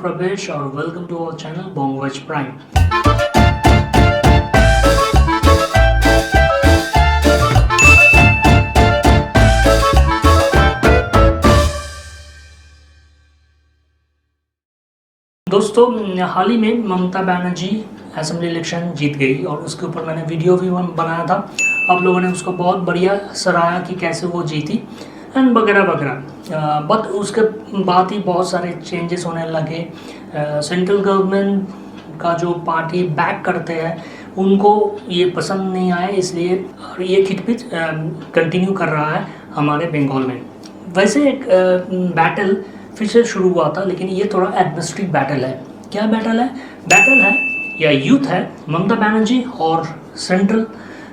Pravesh or welcome to our channel Bongwatch Prime. दोस्तों हाल ही में Mamata Banerjee assembly election जीत गई और उसके ऊपर मैंने वीडियो भी बनाया था। आप लोगों ने उसको बहुत बढ़िया सराहा कि कैसे वो जीती एंड वगैरह वगैरह। बट उसके बाद ही बहुत सारे चेंजेस होने लगे। सेंट्रल गवर्नमेंट का जो पार्टी बैक करते हैं उनको ये पसंद नहीं आया, इसलिए ये खिटपिट कंटिन्यू कर रहा है हमारे बंगाल में। वैसे एक बैटल फिर से शुरू हुआ था, लेकिन ये थोड़ा एडमिनिस्ट्रेटिव बैटल है। क्या बैटल है? बैटल है या युद्ध है ममता बनर्जी और सेंट्रल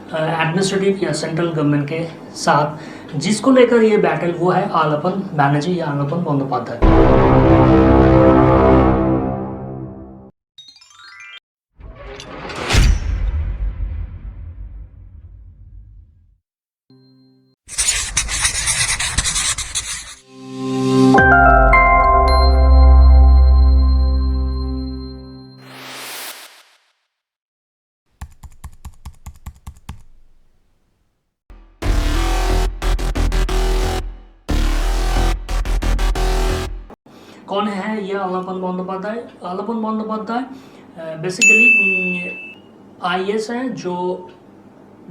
एडमिनिस्ट्रेटिव या सेंट्रल गवर्नमेंट के साथ, जिसको लेकर ये बैटल वो है आलपन बनर्जी या आलपन बंदोपाध्याय। कौन है ये आलपन बंदोपाध्याय? आलपन बंदोपाध्याय बेसिकली आईएएस है जो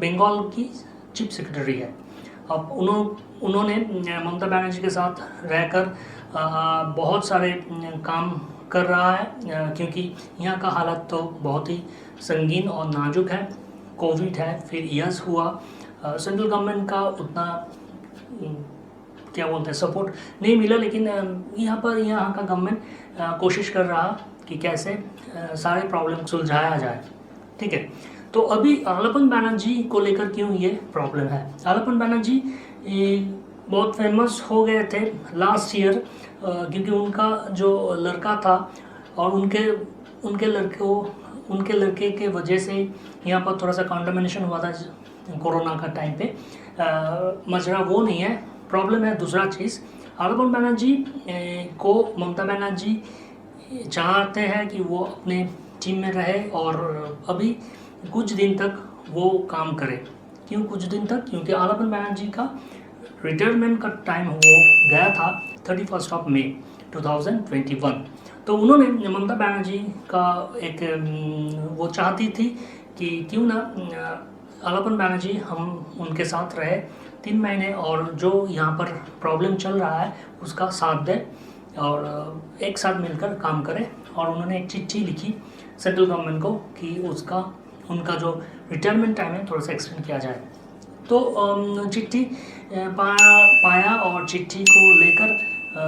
बंगाल की चीफ सेक्रेटरी है। अब उन्होंने ममता बनर्जी के साथ रहकर बहुत सारे काम कर रहा है, क्योंकि यहाँ का हालत तो बहुत ही संगीन और नाजुक है। कोविड है, फिर यस हुआ, सेंट्रल गवर्नमेंट का उतना क्या बोलते हैं सपोर्ट नहीं मिला, लेकिन यहाँ का गवर्नमेंट कोशिश कर रहा कि कैसे सारे प्रॉब्लम सुलझाया जाए। ठीक है, तो अभी आलपन बनर्जी को लेकर क्यों ये प्रॉब्लम है? आलपन बनर्जी बहुत फेमस हो गए थे लास्ट ईयर, क्योंकि उनका जो लड़का था और उनके लड़के के वजह से यहाँ पर थोड़ा सा कंटामिनेशन हुआ था कोरोना का टाइम पे। मसला वो नहीं है, प्रॉब्लम है दूसरा चीज़। आलपन बनर्जी को ममता बनर्जी चाहते हैं कि वो अपने टीम में रहे और अभी कुछ दिन तक वो काम करे। क्यों कुछ दिन तक? क्योंकि आलपन बनर्जी का रिटायरमेंट का टाइम हो गया था 31 मई 2021। तो उन्होंने ममता बनर्जी का एक वो चाहती थी कि क्यों ना आलपन बनर्जी हम उनके साथ रहे 3 महीने और जो यहाँ पर प्रॉब्लम चल रहा है उसका साथ दे और एक साथ मिलकर काम करें। और उन्होंने एक चिट्ठी लिखी सेंट्रल गवर्नमेंट को कि उनका जो रिटायरमेंट टाइम है थोड़ा सा एक्सटेंड किया जाए। तो चिट्ठी पाया और चिट्ठी को लेकर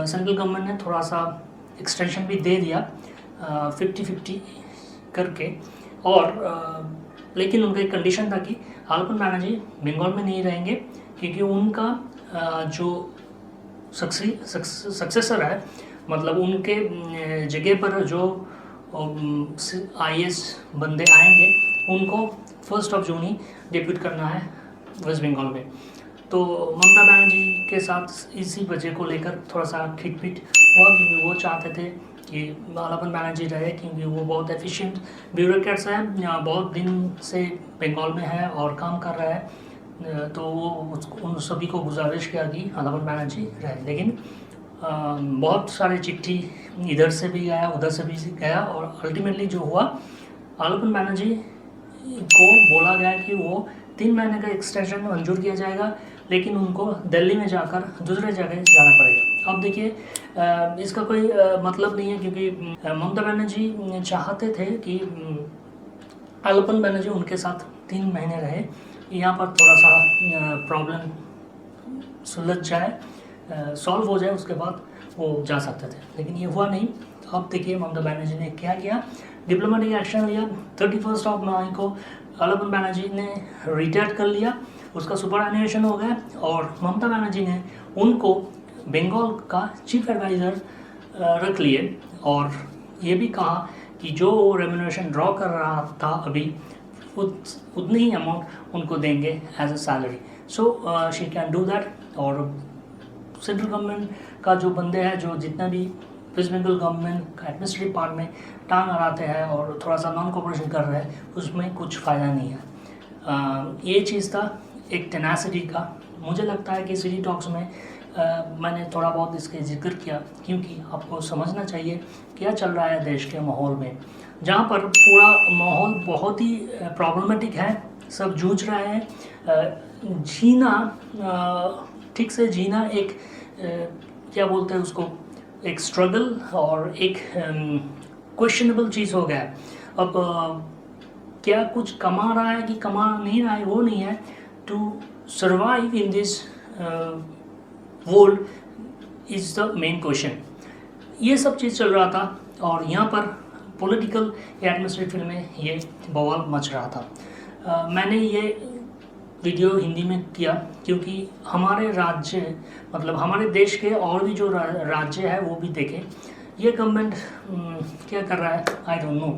सेंट्रल गवर्नमेंट ने थोड़ा सा एक्सटेंशन भी दे दिया 50-50 करके। और लेकिन उनका एक कंडीशन था कि आलपन बनर्जी बंगाल में नहीं रहेंगे, क्योंकि उनका जो सक्सेसर है, मतलब उनके जगह पर जो आईएएस बंदे आएंगे उनको 1 जून ही डेब्यूट करना है वेस्ट बंगाल में। तो ममता बनर्जी के साथ इसी वजह को लेकर थोड़ा सा खिटपिट हुआ, क्योंकि वो चाहते थे कि आलपन बनर्जी रहे, क्योंकि वो बहुत एफिशिएंट ब्यूरोक्रेट्स हैं, बहुत दिन से बंगाल में है और काम कर रहा है। तो वो उन सभी को गुजारिश किया कि आलपन बनर्जी रहे। लेकिन बहुत सारे चिट्ठी इधर से भी गया उधर से भी गया और अल्टीमेटली जो हुआ आलपन बनर्जी को बोला गया कि वो 3 महीने का एक्सटेंशन मंजूर किया जाएगा, लेकिन उनको दिल्ली में जाकर दूसरे जगह जाना पड़ेगा। अब देखिए इसका कोई मतलब नहीं है, क्योंकि ममता बनर्जी चाहते थे कि आलपन बनर्जी उनके साथ 3 महीने रहे, यहाँ पर थोड़ा सा प्रॉब्लम सुलझ जाए, सॉल्व हो जाए, उसके बाद वो जा सकते थे। लेकिन ये हुआ नहीं। अब देखिए ममता बनर्जी ने क्या किया, डिप्लोमेटिक एक्शन लिया। 31 मई को आलपन बनर्जी ने रिटायर कर लिया, उसका सुपर एनिवेशन हो गया और ममता बनर्जी ने उनको बंगाल का चीफ एडवाइज़र रख लिए और ये भी कहा कि जो रेम्यूनरेशन ड्रॉ कर रहा था अभी उतनी ही अमाउंट उनको देंगे as a salary. So she can do that. और सेंट्रल गवर्नमेंट का जो बंदे हैं, जो जितना भी वेस्ट बंगाल गवर्नमेंट का एडमिनिस्ट्रेटिव पार्ट में टांग अड़ाते हैं और थोड़ा सा नॉन कोऑपरेशन कर रहे हैं, उसमें कुछ फ़ायदा नहीं है। ये चीज़ था एक टेनासिटी का। मुझे लगता है कि सिटी टॉक्स में मैंने थोड़ा बहुत इसके जिक्र किया, क्योंकि आपको समझना चाहिए क्या चल रहा है देश के माहौल में, जहाँ पर पूरा माहौल बहुत ही प्रॉब्लमेटिक है। सब जूझ रहे हैं। जीना ठीक से जीना एक क्या बोलते हैं उसको, एक स्ट्रगल और एक क्वेश्चनेबल चीज़ हो गया है। अब क्या कुछ कमा रहा है कि कमा नहीं रहा है वो नहीं है। To survive in this world is the main question. ये सब चीज़ चल रहा था और यहाँ पर पॉलिटिकल या एडमिनिस्ट्रेटिव में ये बवाल मच रहा था। मैंने ये वीडियो हिंदी में किया क्योंकि हमारे राज्य मतलब हमारे देश के और भी जो राज्य है वो भी देखें ये गवर्नमेंट क्या कर रहा है। आई डोंट नो,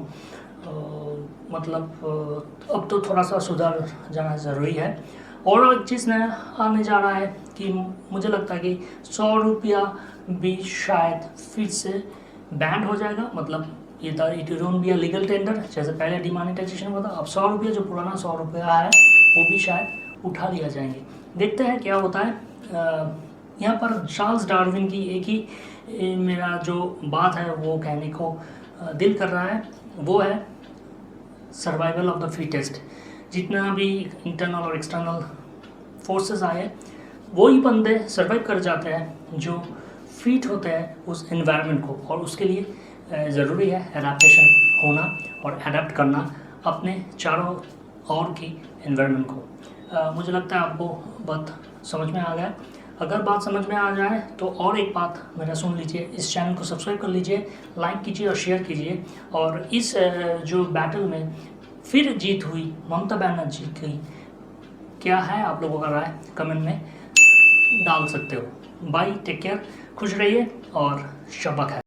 मतलब अब तो थोड़ा सा सुधार जाना ज़रूरी है। और एक चीज़ नया आने जा रहा है कि मुझे लगता है कि 100 रुपया भी शायद फिर से बैंड हो जाएगा। मतलब ये था it won't be a legal tender, जैसे पहले डिमोनेटाइजेशन हुआ था। अब 100 रुपया जो पुराना 100 रुपया है वो भी शायद उठा लिया जाएंगे। देखते हैं क्या होता है। यहाँ पर चार्ल्स डार्विन की एक ही मेरा जो बात है वो कहने को दिल कर रहा है, वो है सर्वाइवल ऑफ द फिटेस्ट। जितना भी इंटरनल और एक्सटर्नल फोर्सेस आए वही बंदे सर्वाइव कर जाते हैं जो फिट होते हैं उस एनवायरनमेंट को, और उसके लिए ज़रूरी है एडाप्टेशन होना और एडाप्ट करना अपने चारों ओर की एनवायरनमेंट को। मुझे लगता है आपको बात समझ में आ गया। अगर बात समझ में आ जाए तो और एक बात मेरा सुन लीजिए, इस चैनल को सब्सक्राइब कर लीजिए, लाइक कीजिए और शेयर कीजिए। और इस जो बैटल में फिर जीत हुई ममता बनर्जी की, क्या है आप लोगों का राय कमेंट में डाल सकते हो। बाय, टेक केयर, खुश रहिए और शब्बा खैर।